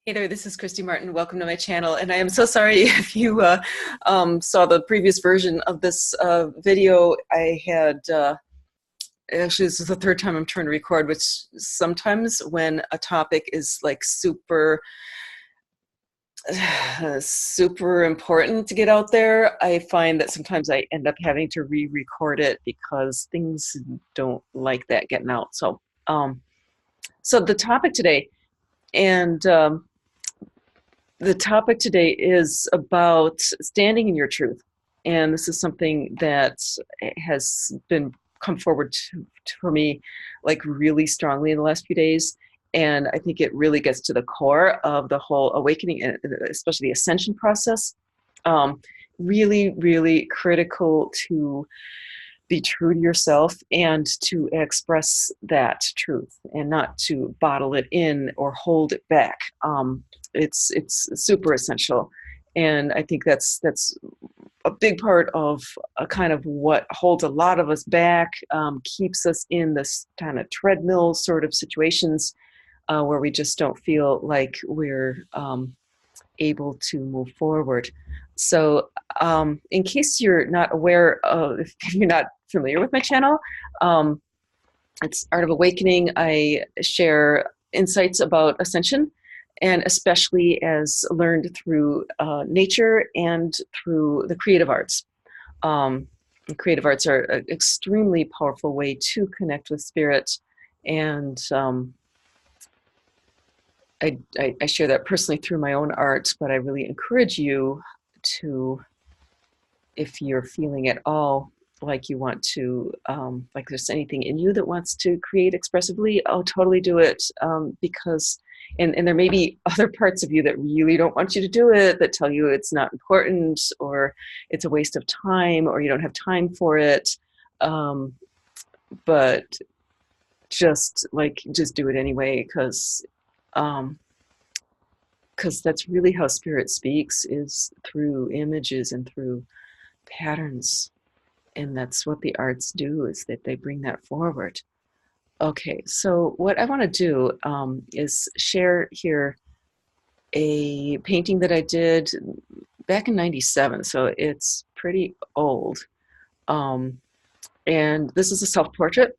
Hey there, this is Christy Martin. Welcome to my channel. And I am so sorry if you saw the previous version of this video. I had, actually this is the third time I'm trying to record, which sometimes when a topic is like super important to get out there, I find that sometimes I end up having to re-record it because things don't like that getting out. So the topic today, and the topic today is about standing in your truth. And this is something that has been come forward for me like really strongly in the last few days. And I think it really gets to the core of the whole awakening, and especially the ascension process. Really, really critical to be true to yourself and to express that truth and not to bottle it in or hold it back. It's super essential, and I think that's a big part of a kind of what holds a lot of us back, keeps us in this kind of treadmill sort of situations where we just don't feel like we're able to move forward. So in case you're not aware of, if you're not familiar with my channel, it's Art of Awakening. I share insights about ascension, and especially as learned through nature and through the creative arts. Creative arts are an extremely powerful way to connect with spirit, and I share that personally through my own art, but I really encourage you to, if you're feeling at all like you want to, like there's anything in you that wants to create expressively, oh, totally do it, because, and there may be other parts of you that really don't want you to do it, that tell you it's not important, or it's a waste of time, or you don't have time for it, but just do it anyway, because that's really how spirit speaks, is through images and through patterns. And that's what the arts do, is that they bring that forward. Okay, so what I want to do is share here a painting that I did back in '97, so it's pretty old. And this is a self-portrait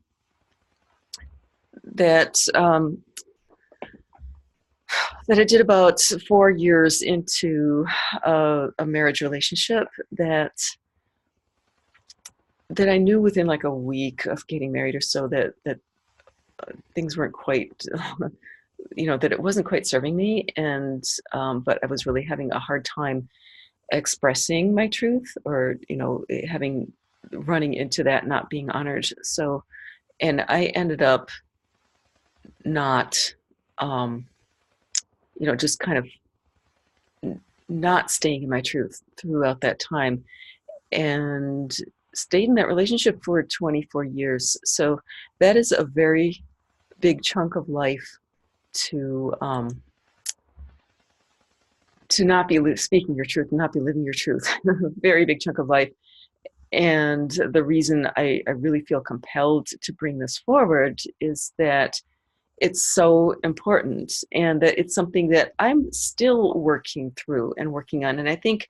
that that I did about 4 years into a marriage relationship that I knew within like a week of getting married or so that things weren't quite, that it wasn't quite serving me, and but I was really having a hard time expressing my truth, or running into that not being honored. So, and I ended up not, just kind of not staying in my truth throughout that time, and stayed in that relationship for 24 years. So that is a very big chunk of life to not be speaking your truth, not be living your truth. Very big chunk of life. And the reason I really feel compelled to bring this forward is that it's so important, and that it's something that I'm still working through and working on. And I think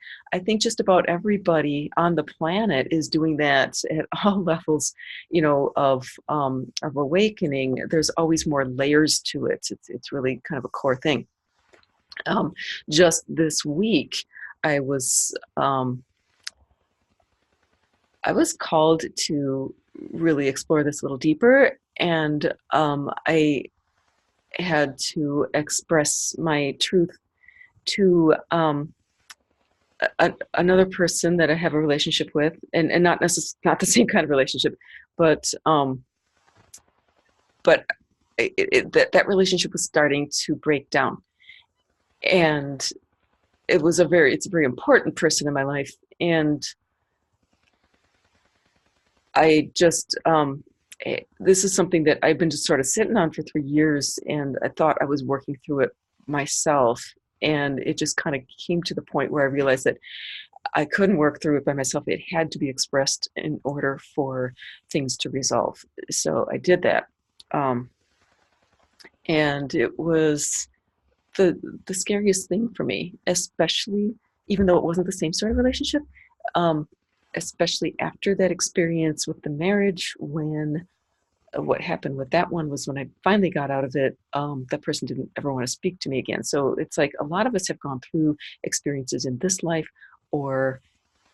just about everybody on the planet is doing that at all levels, of awakening. There's always more layers to it. It's really kind of a core thing. Just this week, I was called to really explore this a little deeper, and I had to express my truth to another person that I have a relationship with, and not not the same kind of relationship, but that relationship was starting to break down, and it's a very important person in my life, and I just this is something that I've been just sort of sitting on for 3 years, and I thought I was working through it myself, and it just kind of came to the point where I realized that I couldn't work through it by myself. It had to be expressed in order for things to resolve. So I did that, and it was the scariest thing for me, especially even though it wasn't the same sort of relationship, um, especially after that experience with the marriage, when what happened with that one was when I finally got out of it, that person didn't ever want to speak to me again. So it's like a lot of us have gone through experiences in this life or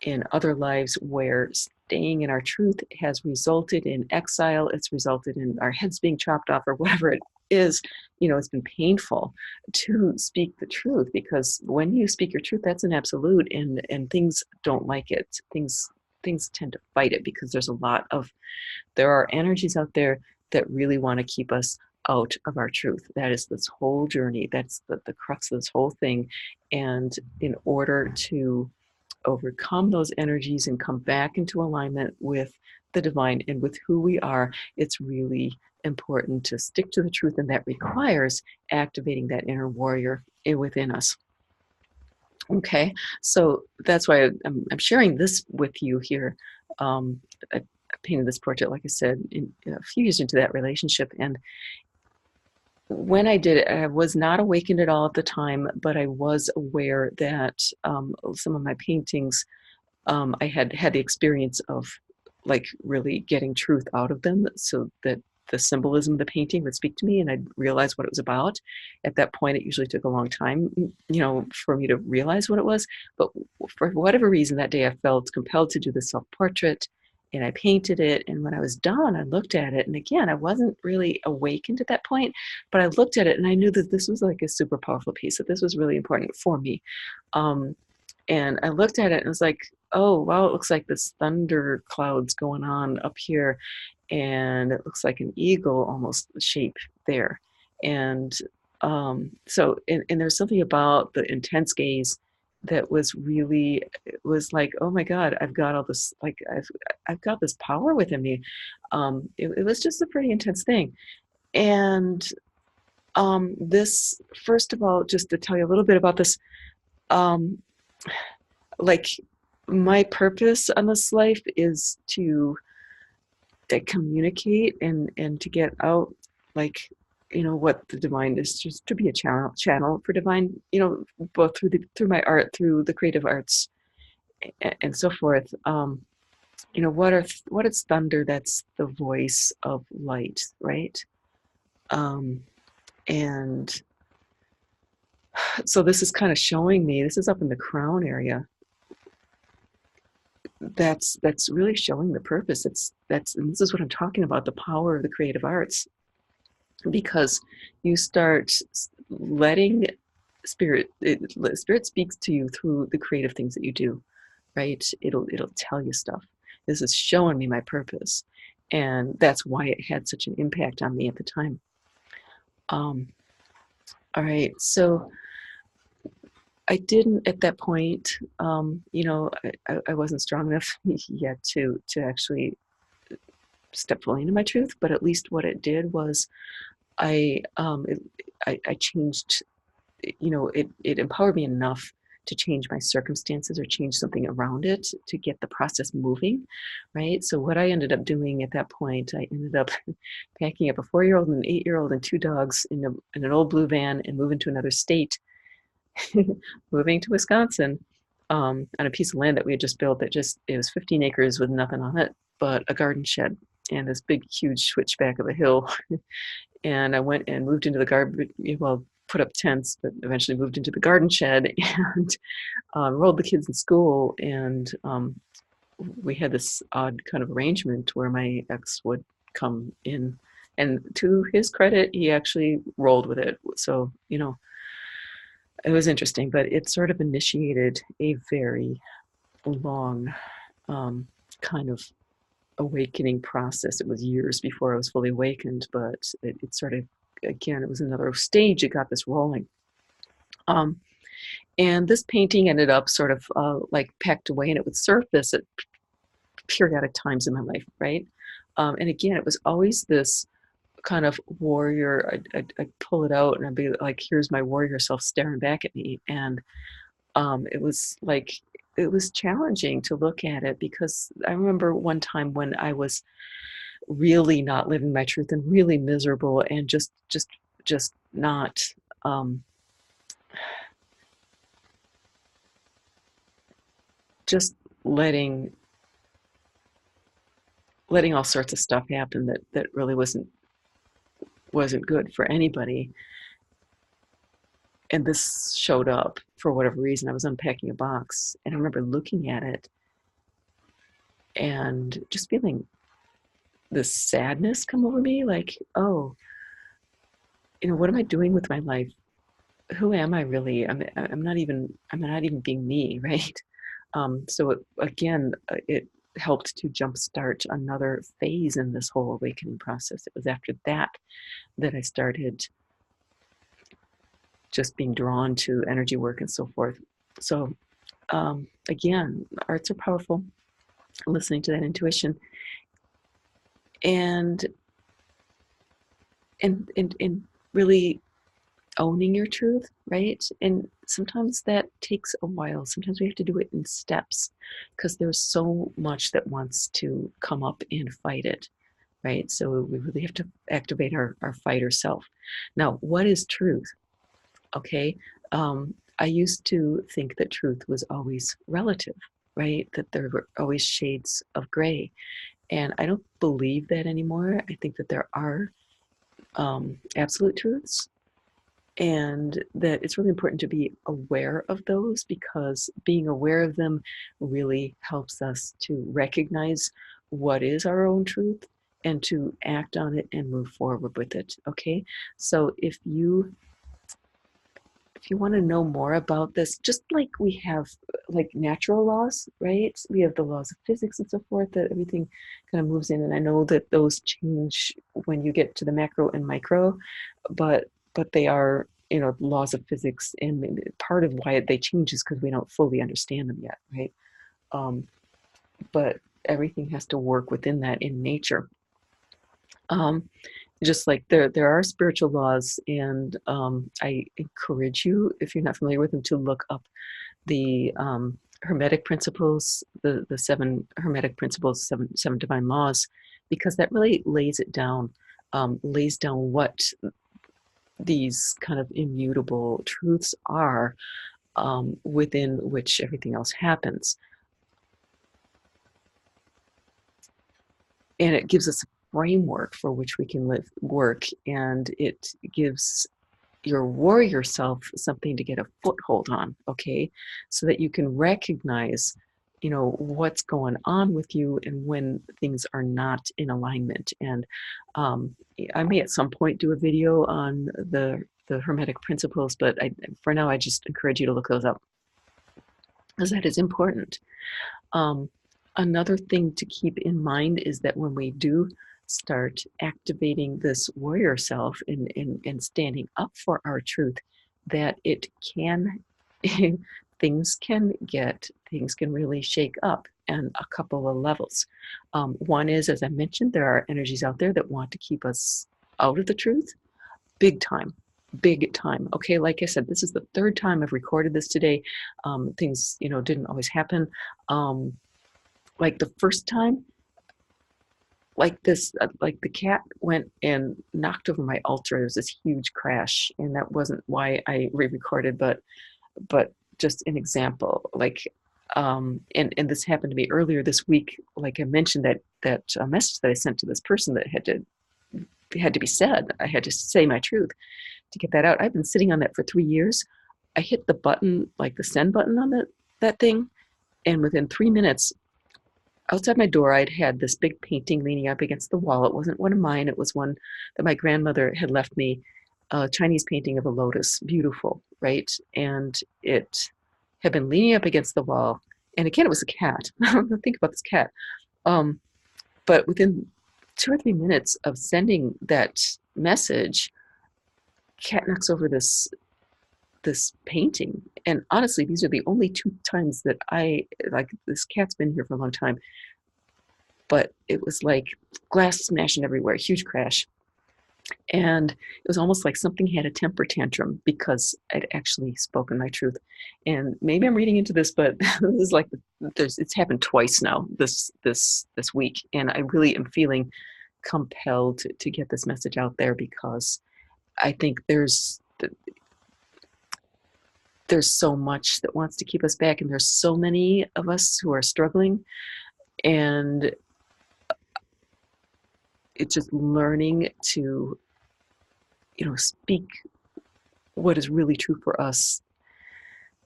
in other lives where staying in our truth has resulted in exile. It's resulted in our heads being chopped off or whatever it is. It's been painful to speak the truth, because when you speak your truth, that's an absolute, and things don't like it. Things tend to fight it, because there are energies out there that really want to keep us out of our truth. That is this whole journey. That's the crux of this whole thing. And in order to overcome those energies and come back into alignment with the divine and with who we are, it's really important to stick to the truth, and that requires activating that inner warrior within us. Okay, so that's why I'm sharing this with you here. I painted this portrait, like I said, a few years into that relationship, and when I did it, I was not awakened at all at the time, but I was aware that some of my paintings, I had the experience of like really getting truth out of them, so that the symbolism of the painting would speak to me and I'd realize what it was about. At that point, it usually took a long time, for me to realize what it was. But for whatever reason, that day I felt compelled to do the self-portrait, and I painted it. And when I was done, I looked at it. And again, I wasn't really awakened at that point, but I looked at it and I knew that this was like a super powerful piece, that this was really important for me. And I looked at it and was like, oh, wow, it looks like this thunder clouds going on up here. And it looks like an eagle almost shape there. And and there's something about the intense gaze that was really, it was like, oh my God, I've got all this, like, I've got this power within me. It was just a pretty intense thing. And this, first of all, just to tell you a little bit about this, um, like my purpose on this life is to communicate and to get out, like, what the divine is, just to be a channel for divine, both through my art, through the creative arts, and so forth. What is thunder? That's the voice of light, right? And so this is kind of showing me, this is up in the crown area, that's really showing the purpose. And this is what I'm talking about, the power of the creative arts, because you start letting spirit speaks to you through the creative things that you do, right? It'll tell you stuff. This is showing me my purpose, and that's why it had such an impact on me at the time. All right, so I didn't at that point, I wasn't strong enough yet to actually step fully into my truth, but at least what it did was I changed, it empowered me enough to change my circumstances or change something around it to get the process moving, right? So what I ended up doing at that point, I ended up packing up a 4-year-old and an 8-year-old and 2 dogs in an old blue van and moving to another state, moving to Wisconsin, on a piece of land that we had just built, it was 15 acres with nothing on it but a garden shed and this big, huge switchback of a hill. And I went and moved into the garden, well, put up tents, but eventually moved into the garden shed and enrolled the kids in school. And we had this odd kind of arrangement where my ex would come in, and to his credit, he actually rolled with it. So, it was interesting, but it sort of initiated a very long kind of awakening process. It was years before I was fully awakened, but it sort of, again, it was another stage. It got this rolling. And this painting ended up sort of like packed away, and it would surface at periodic times in my life, right? And again, it was always this kind of warrior. I'd pull it out and I'd be like, here's my warrior self staring back at me. And it was like, it was challenging to look at it, because I remember one time when I was really not living my truth and really miserable and just not just letting all sorts of stuff happen that really wasn't good for anybody. And this showed up for whatever reason. I was unpacking a box, and I remember looking at it and just feeling this sadness come over me, like, oh, what am I doing with my life? Who am I really? I'm not even being me, right? So it helped to jumpstart another phase in this whole awakening process. It was after that I started just being drawn to energy work and so forth. So again, arts are powerful. Listening to that intuition and really owning your truth, right? And sometimes that takes a while. Sometimes we have to do it in steps because there's so much that wants to come up and fight it, right? So we really have to activate our fighter self. Now, what is truth? Okay. I used to think that truth was always relative, right? That there were always shades of gray. And I don't believe that anymore. I think that there are absolute truths, and that it's really important to be aware of those, because being aware of them really helps us to recognize what is our own truth and to act on it and move forward with it. Okay, so if you want to know more about this, just like we have like natural laws, right? We have the laws of physics and so forth, that everything kind of moves in. And I know that those change when you get to the macro and micro, but they are, laws of physics, and part of why they change is because we don't fully understand them yet, right? But everything has to work within that in nature. Just like there are spiritual laws, and I encourage you, if you're not familiar with them, to look up the Hermetic principles, the seven Hermetic principles, seven divine laws, because that really lays down what these kind of immutable truths are, within which everything else happens. And it gives us a framework for which we can work, and it gives your warrior self something to get a foothold on, okay? So that you can recognize, what's going on with you and when things are not in alignment. And I may at some point do a video on the Hermetic principles, but for now, I just encourage you to look those up, because that is important. Another thing to keep in mind is that when we do start activating this warrior self and standing up for our truth, that it can, things can really shake up on a couple of levels. One is, as I mentioned, there are energies out there that want to keep us out of the truth, big time. Okay, like I said, this is the third time I've recorded this today. Things, didn't always happen. Like the first time, like the cat went and knocked over my altar. There was this huge crash, and that wasn't why I re-recorded, but just an example. Like, and this happened to me earlier this week. Like I mentioned, that message that I sent to this person that had to be said. I had to say my truth to get that out. I've been sitting on that for 3 years. I hit the button, like the send button on that thing, and within 3 minutes, outside my door, I'd had this big painting leaning up against the wall. It wasn't one of mine. It was one that my grandmother had left me, a Chinese painting of a lotus, beautiful, right? And it had been leaning up against the wall. And again, it was a cat. Think about this cat. But within 2 or 3 minutes of sending that message, cat knocks over this painting. And honestly, these are the only 2 times that this cat's been here for a long time, but it was like glass smashing everywhere, huge crash. And it was almost like something had a temper tantrum because I'd actually spoken my truth. And maybe I'm reading into this, but this is like, it's happened twice now this week. And I really am feeling compelled to get this message out there, because I think there's there's so much that wants to keep us back, and there's so many of us who are struggling, and it's just learning to, speak what is really true for us.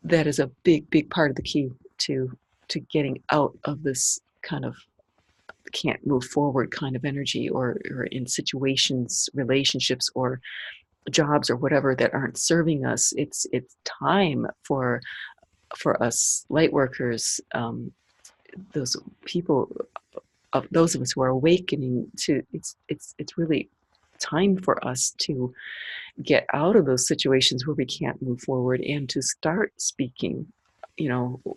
That is a big part of the key to getting out of this kind of can't move forward kind of energy, or in situations, relationships, or jobs, or whatever, that aren't serving us. It's time for us light workers, those people, of those of us who are awakening to, it's really time for us to get out of those situations where we can't move forward, and to start speaking,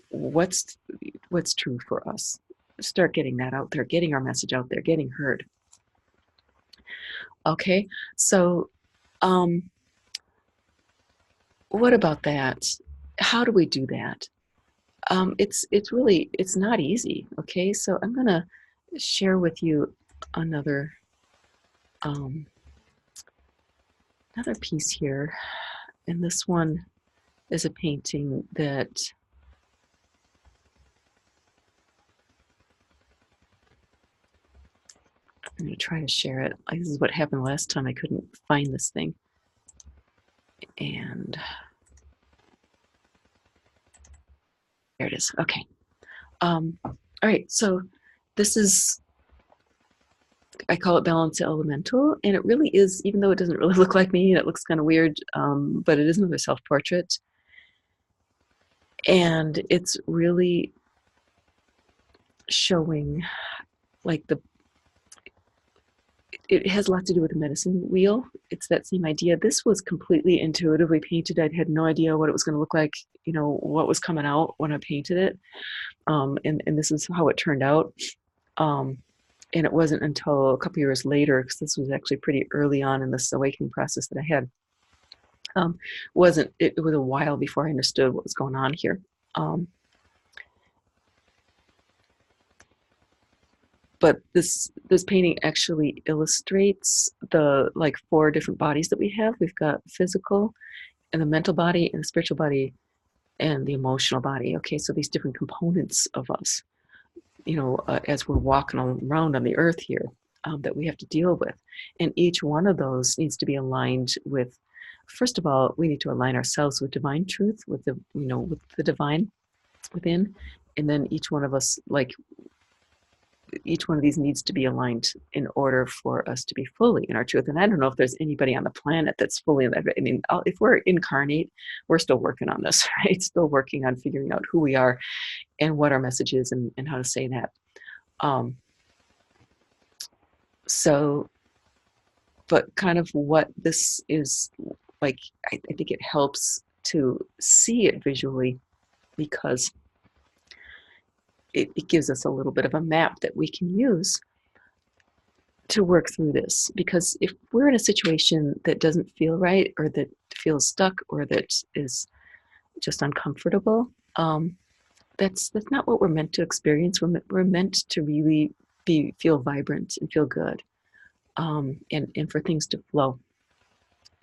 what's true for us. Start getting that out there, getting our message out there, getting heard. Okay, so what about that? How do we do that? It's really, it's not easy. Okay, so I'm gonna share with you another another piece here, and this one is a painting that I'm going to try to share it. This is what happened last time. I couldn't find this thing. And there it is. Okay. All right. So this is, I call it Balance Elemental. And it really is, even though it doesn't really look like me, and it looks kind of weird, but it is another self-portrait. And it's really showing, like, it has a lot to do with the medicine wheel. It's that same idea. This was completely intuitively painted. I had no idea what it was going to look like, what was coming out when I painted it. And this is how it turned out. And it wasn't until a couple years later, because this was actually pretty early on in this awakening process that I had. It was a while before I understood what was going on here. But this painting actually illustrates the, like, 4 different bodies that we have. We've got physical, and the mental body, and the spiritual body, and the emotional body. Okay, so these different components of us, as we're walking around on the earth here, that we have to deal with. And each one of those needs to be aligned with, first of all, we need to align ourselves with divine truth, with the, with the divine within. And then each one of us, like, each one of these needs to be aligned in order for us to be fully in our truth. And I don't know if there's anybody on the planet that's fully in that. I mean, if we're incarnate, we're still working on this, right? Still working on figuring out who we are and what our message is, and how to say that. But kind of what this is like, I think it helps to see it visually, because it gives us a little bit of a map that we can use to work through this. Because if we're in a situation that doesn't feel right, or that feels stuck, or that is just uncomfortable, that's not what we're meant to experience. We're meant to really feel vibrant and feel good, and for things to flow.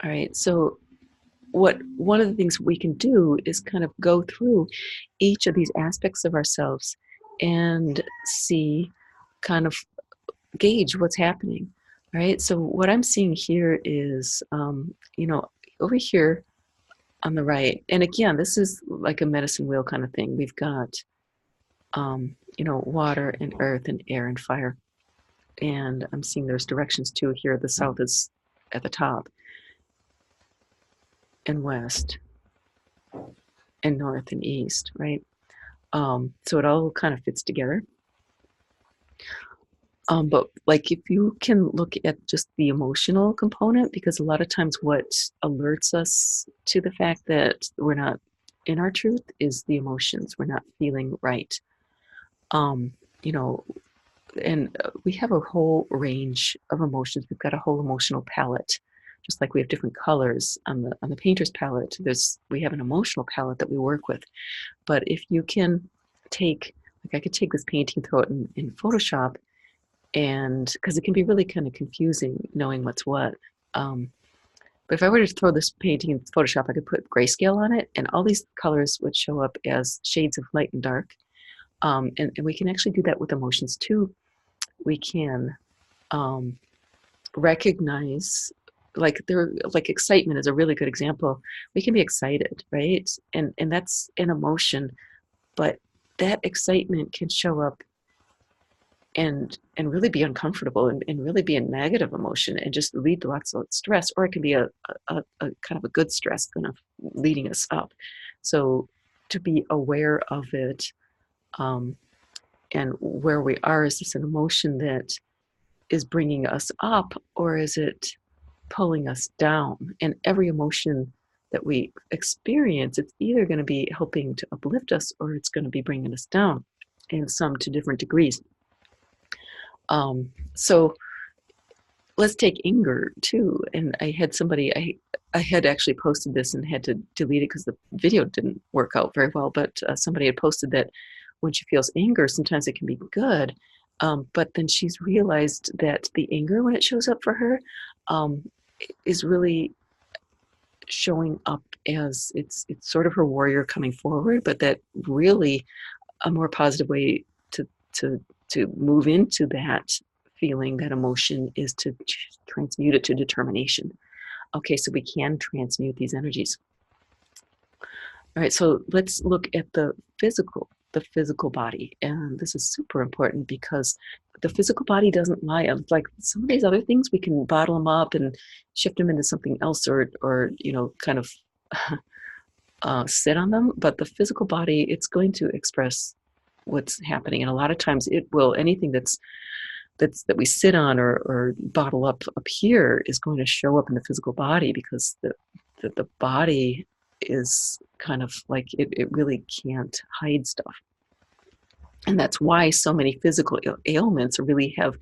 All right, so one of the things we can do is kind of go through each of these aspects of ourselves and see, kind of gauge what's happening. All right, so what I'm seeing here is, over here on the right, and again, this is like a medicine wheel kind of thing. We've got, water and earth and air and fire. And I'm seeing there's directions too here. The south is at the top, and west, and north and east, right? So it all kind of fits together. But like, if you can look at just the emotional component, because a lot of times what alerts us to the fact that we're not in our truth is the emotions. We're not feeling right. And we have a whole range of emotions. We've got a whole emotional palette, just like we have different colors on the painter's palette. We have an emotional palette that we work with. But if you can take, like, I could take this painting, throw it in Photoshop, and because it can be really kind of confusing knowing what's what. But if I were to throw this painting in Photoshop, I could put grayscale on it, and all these colors would show up as shades of light and dark. And we can actually do that with emotions too. We can recognize, like excitement is a really good example. We can be excited, right? And that's an emotion, but that excitement can show up and really be uncomfortable and really be a negative emotion and just lead to lots of stress, or it can be a kind of a good stress kind of leading us up. So to be aware of it, and where we are, is this an emotion that is bringing us up, or is it pulling us down? And every emotion that we experience, it's either going to be helping to uplift us, or it's going to be bringing us down, and some to different degrees. So let's take anger too. And I had somebody, I had actually posted this and had to delete it because the video didn't work out very well, but somebody had posted that when she feels anger, sometimes it can be good, but then she's realized that the anger, when it shows up for her, is really showing up as it's sort of her warrior coming forward, but that really a more positive way to move into that feeling, that emotion, is to transmute it to determination. Okay, so we can transmute these energies. All right, so let's look at the physical body. And this is super important because the physical body doesn't lie. Like some of these other things, we can bottle them up and shift them into something else, or kind of sit on them. But the physical body, it's going to express what's happening. And a lot of times it will, anything that we sit on or bottle up here is going to show up in the physical body, because the body is kind of like, it really can't hide stuff. And that's why so many physical ailments really have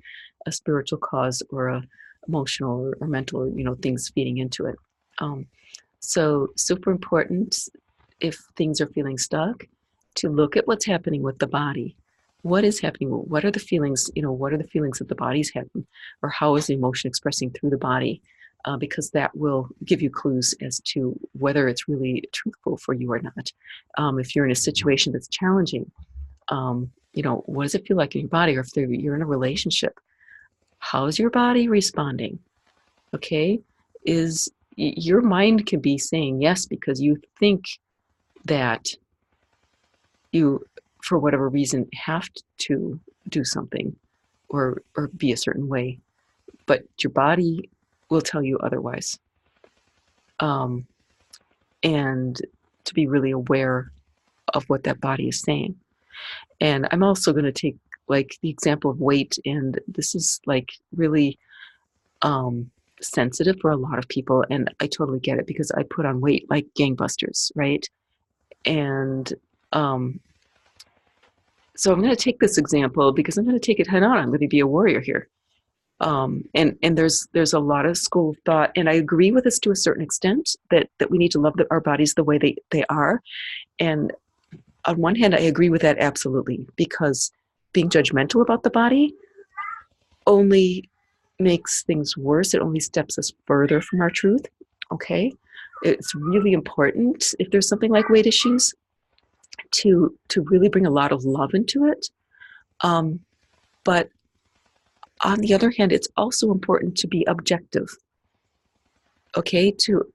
a spiritual cause, or a emotional or mental, or things feeding into it. So super important, if things are feeling stuck, to look at what's happening with the body. What is happening? What are the feelings? What are the feelings that the body's having, or how is the emotion expressing through the body? Because that will give you clues as to whether it's really truthful for you or not. If you're in a situation that's challenging, what does it feel like in your body? Or if you're in a relationship, how's your body responding? Okay, your mind can be saying yes because you think that you, for whatever reason, have to do something or be a certain way, but your body will tell you otherwise. And to be really aware of what that body is saying. And I'm also going to take like the example of weight, and this is like really sensitive for a lot of people, and I totally get it because I put on weight like gangbusters, right? And so I'm going to take this example because I'm going to take it head on. I'm going to be a warrior here. And there's a lot of school of thought, and I agree with this to a certain extent, that we need to love our bodies the way they are. And on one hand, I agree with that absolutely, because being judgmental about the body only makes things worse. It only steps us further from our truth. Okay, it's really important, if there's something like weight issues, to really bring a lot of love into it. But on the other hand, it's also important to be objective. Okay, to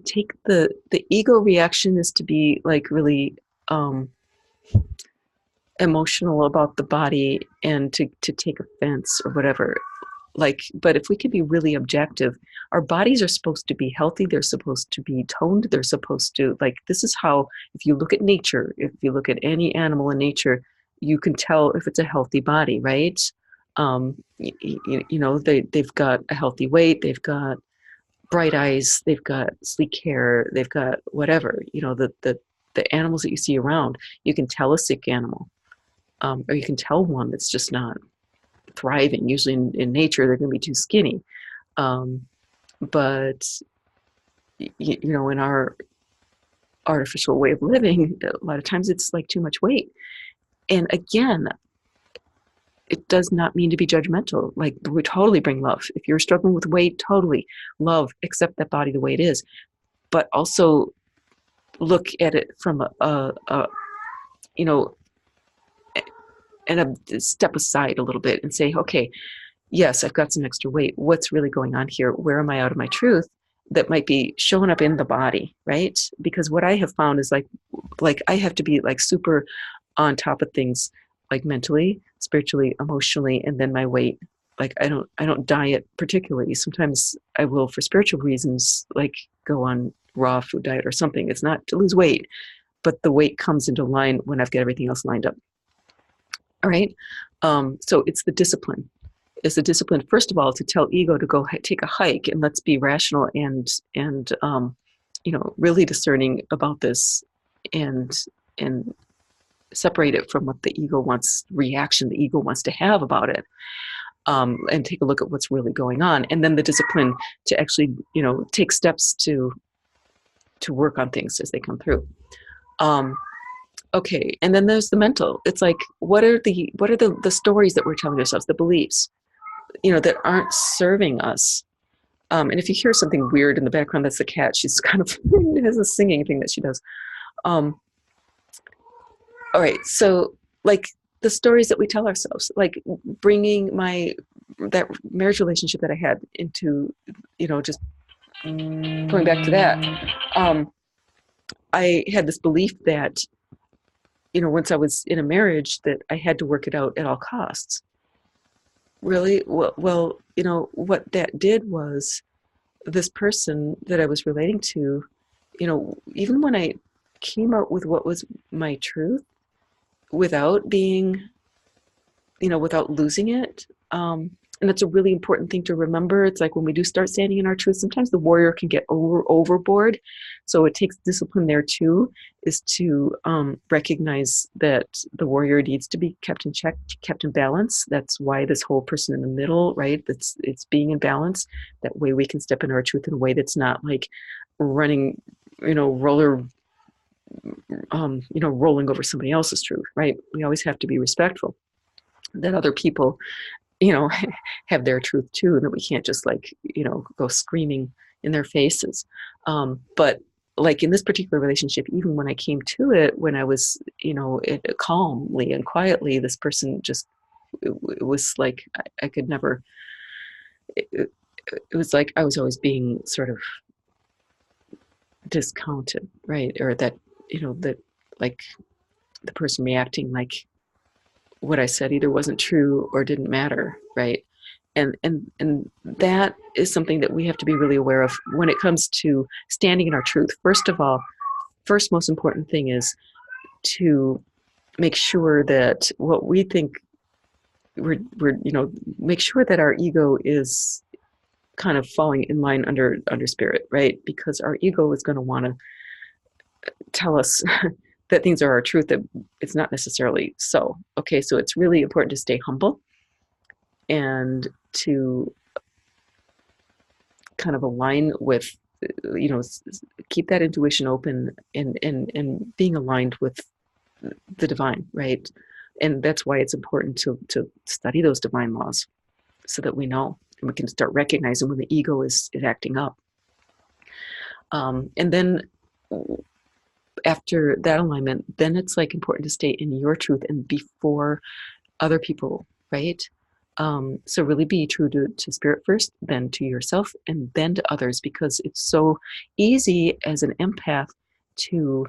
take the ego reaction is to be like really emotional about the body and to take offense or whatever. Like, but if we could be really objective, our bodies are supposed to be healthy. They're supposed to be toned. They're supposed to, like, this is how, if you look at nature, if you look at any animal in nature, you can tell if it's a healthy body, right? They've got a healthy weight. They've got bright eyes. They've got sleek hair. They've got whatever, the animals that you see around, you can tell a sick animal, or you can tell one that's just not thriving. Usually in nature, they're going to be too skinny. But in our artificial way of living, a lot of times it's like too much weight. And again, it does not mean to be judgmental. Like, we totally bring love. If you're struggling with weight, totally love, accept that body the way it is, but also look at it from a you know, and a step aside a little bit and say, okay, yes, I've got some extra weight. What's really going on here? Where am I out of my truth? That might be showing up in the body, right? Because what I have found is like I have to be like super on top of things, like mentally, spiritually, emotionally, and then my weight. Like I don't diet particularly. Sometimes I will for spiritual reasons, like go on raw food diet or something. It's not to lose weight, but the weight comes into line when I've got everything else lined up. All right. So it's the discipline. Is the discipline, first of all, to tell ego to go take a hike, and let's be rational and really discerning about this, and separate it from what the ego wants, reaction the ego wants to have about it, and take a look at what's really going on, and then the discipline to actually take steps to work on things as they come through. Okay, and then there's the mental. It's like, what are the stories that we're telling ourselves, the beliefs, that aren't serving us. And if you hear something weird in the background, that's the cat. She's kind of has a singing thing that she does. All right, so like the stories that we tell ourselves, like bringing that marriage relationship that I had into, just going back to that. I had this belief that, once I was in a marriage, that I had to work it out at all costs. Really? Well, what that did was, this person that I was relating to, even when I came out with what was my truth, without being, without losing it, and that's a really important thing to remember. It's like when we do start standing in our truth, sometimes the warrior can get overboard. So it takes discipline there too, is to recognize that the warrior needs to be kept in check, kept in balance. That's why this whole person in the middle, right? It's being in balance. That way we can step into our truth in a way that's not like running, rolling over somebody else's truth, right? We always have to be respectful that other people have their truth too, and that we can't just go screaming in their faces. But like in this particular relationship, even when I came to it, when I was, calmly and quietly, this person just, it was like I could never, it was like I was always being sort of discounted, right? Or that, that like the person reacting like what I said either wasn't true or didn't matter, right? And that is something that we have to be really aware of when it comes to standing in our truth. First of all, first most important thing is to make sure that what we think we're make sure that our ego is kind of falling in line under spirit, right? Because our ego is going to want to tell us that things are our truth, that it's not necessarily so. Okay, so it's really important to stay humble and to kind of align with, keep that intuition open, and being aligned with the divine, right? And that's why it's important to study those divine laws, so that we know and we can start recognizing when the ego is acting up. And then after that alignment, then it's like important to stay in your truth and before other people, right? So really be true to spirit first, then to yourself, and then to others, because it's so easy as an empath to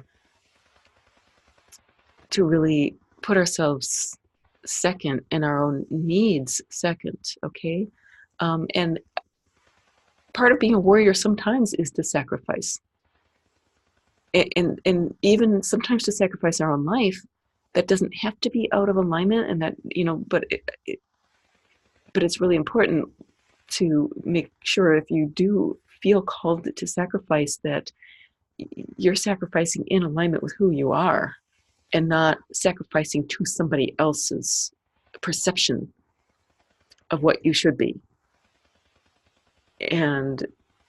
really put ourselves second and our own needs second, okay? And part of being a warrior sometimes is to sacrifice. And even sometimes to sacrifice our own life. That doesn't have to be out of alignment, and that, but it's really important to make sure, if you do feel called to sacrifice, that you're sacrificing in alignment with who you are, and not sacrificing to somebody else's perception of what you should be. And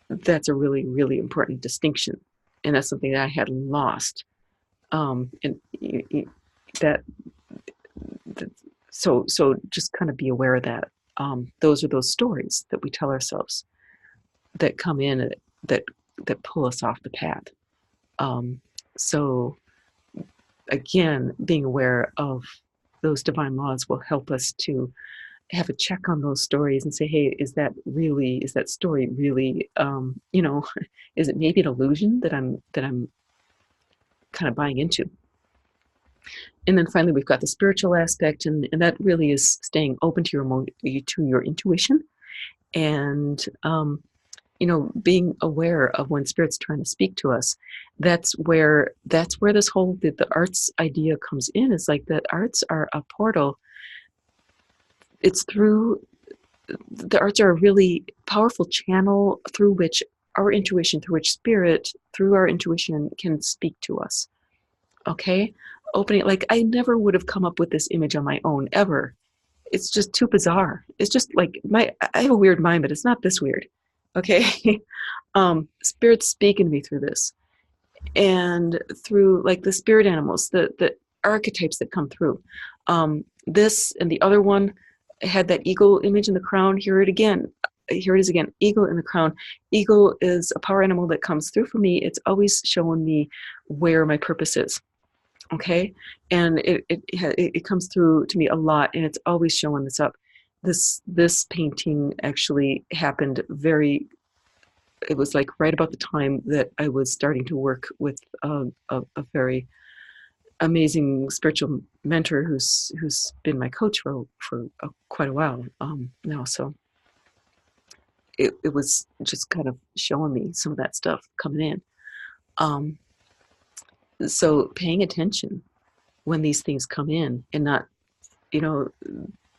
that's a really, really important distinction. And that's something that I had lost. And that So just kind of be aware of that. Those are those stories that we tell ourselves that come in that that pull us off the path. So again, being aware of those divine laws will help us to have a check on those stories and say, hey, is that story really, is it maybe an illusion that I'm kind of buying into? And then finally, we've got the spiritual aspect, and that really is staying open to your intuition, and being aware of when spirit's trying to speak to us. That's where this whole the arts idea comes in. Is like that arts are a portal. It's through the arts are a really powerful channel through which our intuition, through which spirit, through our intuition can speak to us. Okay, opening, like, I never would have come up with this image on my own ever. It's just too bizarre. It's just like I have a weird mind, but it's not this weird. Okay. Spirit's speaking to me through this, and through like the spirit animals, the archetypes that come through. This and the other one had that eagle image in the crown. Here it is again. Eagle in the crown. Eagle is a power animal that comes through for me. It's always showing me where my purpose is. Okay, and it comes through to me a lot, and it's always showing this up. This painting actually happened it was like right about the time that I was starting to work with a very amazing spiritual mentor who's been my coach for quite a while now. So it was just kind of showing me some of that stuff coming in. So paying attention when these things come in, and not,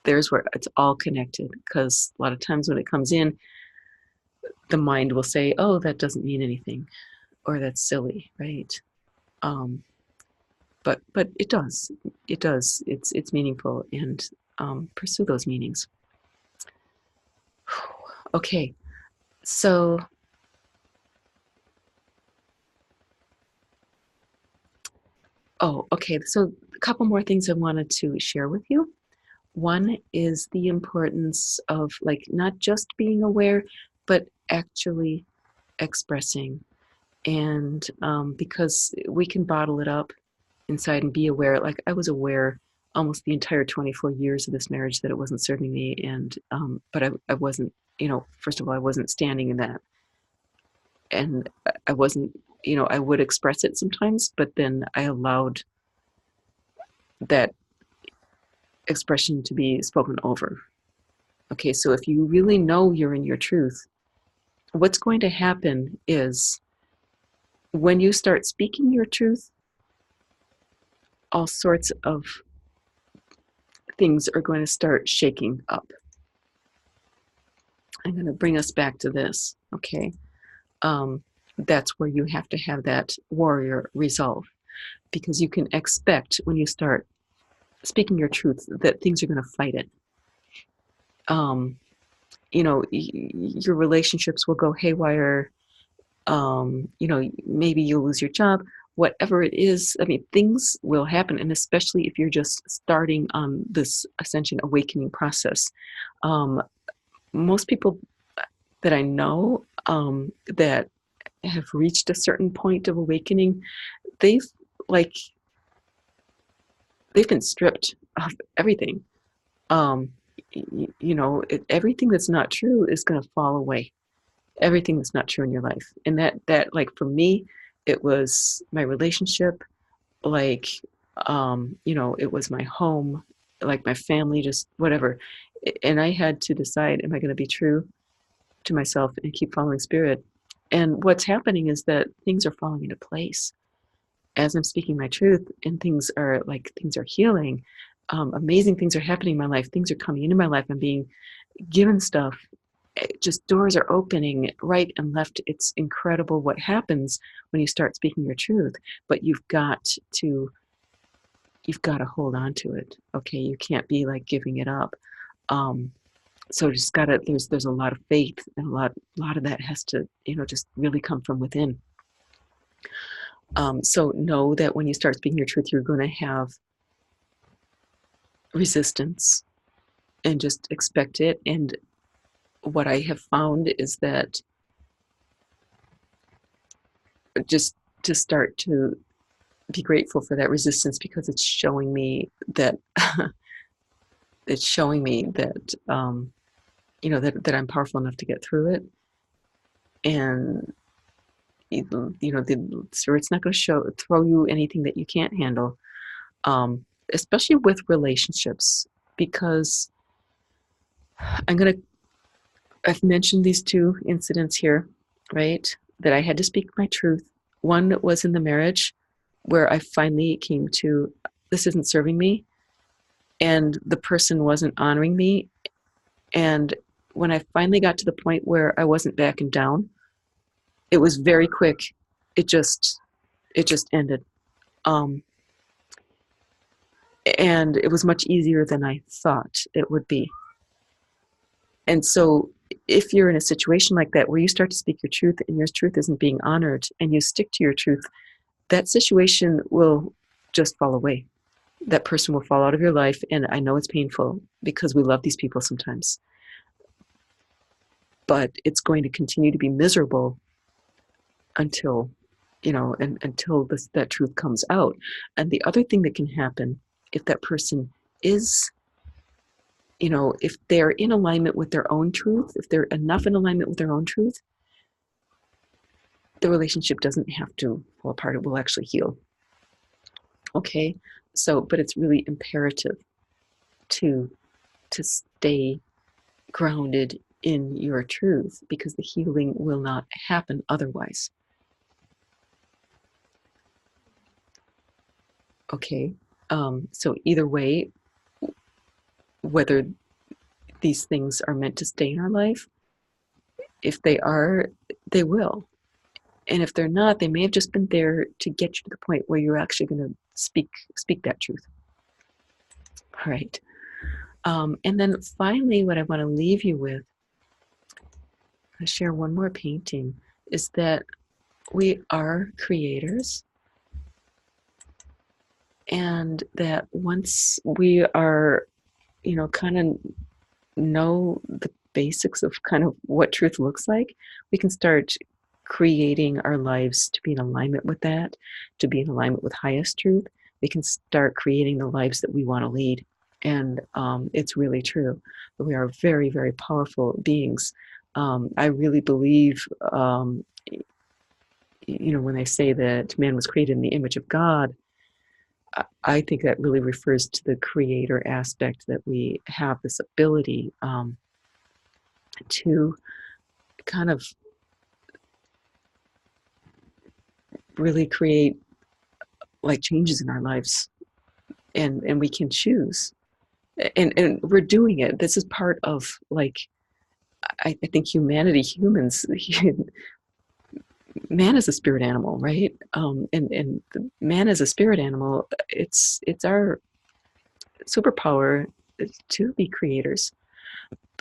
there's where it's all connected, because a lot of times when it comes in, the mind will say, oh, that doesn't mean anything, or that's silly, right? But it does. It's meaningful, and pursue those meanings. Okay, so okay. So a couple more things I wanted to share with you. One is the importance of, like, not just being aware, but actually expressing. And because we can bottle it up inside and be aware. Like, I was aware almost the entire 24 years of this marriage that it wasn't serving me, and but I wasn't, first of all, I wasn't standing in that, and I wasn't, I would express it sometimes, but then I allowed that expression to be spoken over. Okay, so if you really know you're in your truth, what's going to happen is when you start speaking your truth, all sorts of things are going to start shaking up. I'm going to bring us back to this, okay? That's where you have to have that warrior resolve, because you can expect when you start speaking your truth that things are going to fight it. Your relationships will go haywire. Maybe you'll lose your job. Whatever it is, I mean, things will happen, and especially if you're just starting on this ascension awakening process. Most people that I know that have reached a certain point of awakening, they've like they've been stripped of everything. Everything that's not true is going to fall away. Everything that's not true in your life, and that like for me, it was my relationship, like it was my home, like my family, just whatever. And I had to decide, am I going to be true to myself and keep following spirit? And what's happening is that things are falling into place as I'm speaking my truth, and things are healing. Amazing things are happening in my life. Things are coming into my life. I'm being given stuff. Just doors are opening right and left. It's incredible what happens when you start speaking your truth. But you've got to hold on to it. Okay, you can't be like giving it up. So just gotta. There's a lot of faith, and a lot of that has to just really come from within. So know that when you start speaking your truth, you're going to have resistance and just expect it. And what I have found is that just to start to be grateful for that resistance, because it's showing me that it's showing me that that I'm powerful enough to get through it. And the spirit's not going to throw you anything that you can't handle, especially with relationships, because I'm going to I've mentioned these two incidents here, right? That I had to speak my truth. One was in the marriage where I finally came to, this isn't serving me, and the person wasn't honoring me. And when I finally got to the point where I wasn't backing down, it was very quick. It just ended. Um, and it was much easier than I thought it would be. And so if you're in a situation like that where you start to speak your truth and your truth isn't being honored and you stick to your truth, that situation will just fall away. That person will fall out of your life. And I know it's painful because we love these people sometimes, but it's going to continue to be miserable until until that truth comes out. And the other thing that can happen, if that person is, if they're in alignment with their own truth, if they're enough in alignment with their own truth, the relationship doesn't have to fall apart. It will actually heal. Okay, so but it's really imperative to stay grounded in your truth, because the healing will not happen otherwise. Okay, so either way, whether these things are meant to stay in our life, if they are, they will. And if they're not, they may have just been there to get you to the point where you're actually going to speak that truth. All right. And then finally, what I want to leave you with, I'll share one more painting, is that we are creators. And that once we are, kind of know the basics of kind of what truth looks like, we can start creating our lives to be in alignment with that, to be in alignment with highest truth. We can start creating the lives that we want to lead. And it's really true that we are very, very powerful beings. I really believe, when they say that man was created in the image of God, I think that really refers to the creator aspect, that we have this ability to kind of really create like changes in our lives, and we can choose, and we're doing it. This is part of, like, I think humans, man is a spirit animal, right? And man as a spirit animal, it's our superpower to be creators,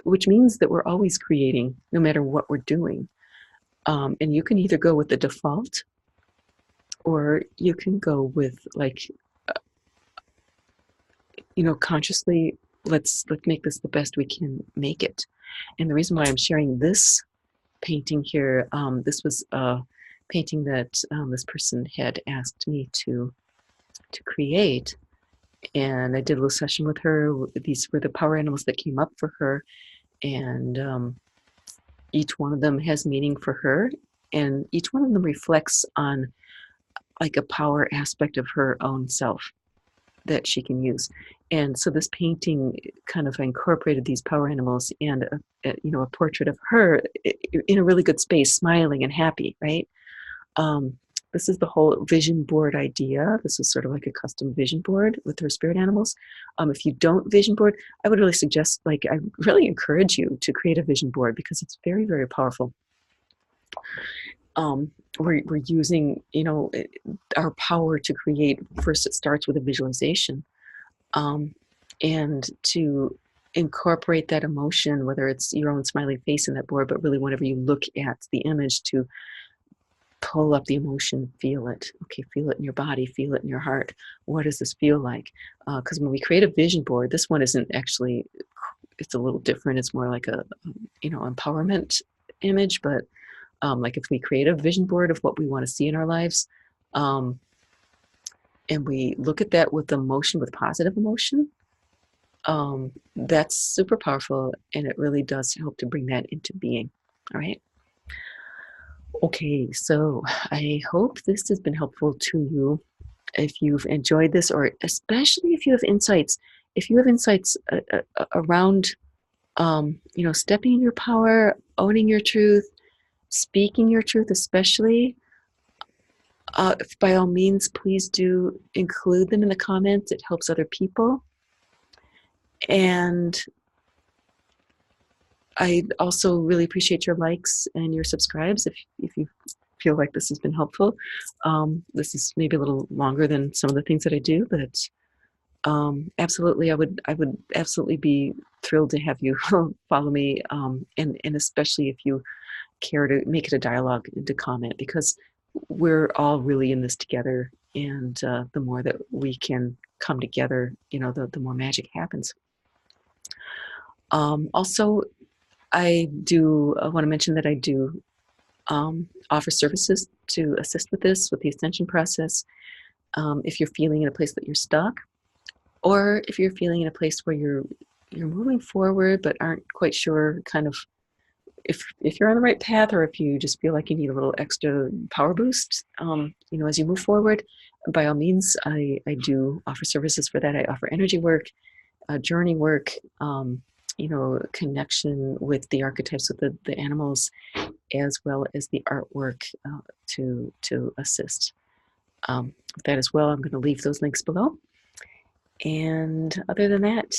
which means that we're always creating no matter what we're doing. And you can either go with the default, or you can go with, like, consciously, let's make this the best we can make it. And the reason why I'm sharing this painting here, this was a painting that this person had asked me to create, and I did a little session with her. These were the power animals that came up for her, and each one of them has meaning for her, and each one of them reflects on, like, a power aspect of her own self that she can use. And so this painting kind of incorporated these power animals and a portrait of her in a really good space, smiling and happy, right? This is the whole vision board idea. This is sort of like a custom vision board with her spirit animals. If you don't vision board, I would really suggest, like, I really encourage you to create a vision board, because it's very, very powerful. We're using, our power to create. First, it starts with a visualization, and to incorporate that emotion, whether it's your own smiling face in that board, but really whenever you look at the image, to pull up the emotion, feel it. Okay, feel it in your body, feel it in your heart. What does this feel like? Because when we create a vision board, this one isn't actually, it's a little different. It's more like a, empowerment image. But like if we create a vision board of what we want to see in our lives, and we look at that with emotion, with positive emotion, that's super powerful, and it really does help to bring that into being. All right. Okay, so I hope this has been helpful to you. If you've enjoyed this, or especially if you have insights, around, stepping in your power, owning your truth, speaking your truth, especially, by all means, please do include them in the comments. It helps other people. And I also really appreciate your likes and your subscribes if you feel like this has been helpful. This is maybe a little longer than some of the things that I do, but absolutely, I would absolutely be thrilled to have you follow me, and especially if you care to make it a dialogue and to comment, because we're all really in this together, and the more that we can come together, the more magic happens. Also, I want to mention that I do offer services to assist with this, with the Ascension process. If you're feeling in a place that you're stuck, or if you're feeling in a place where you're moving forward but aren't quite sure, kind of, if you're on the right path, or if you just feel like you need a little extra power boost, as you move forward, by all means, I do offer services for that. I offer energy work, journey work, connection with the archetypes, with the animals, as well as the artwork, to assist with that as well. I'm going to leave those links below. And other than that,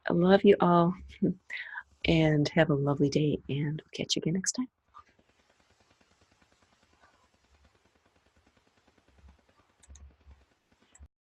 I love you all, and have a lovely day, and we'll catch you again next time.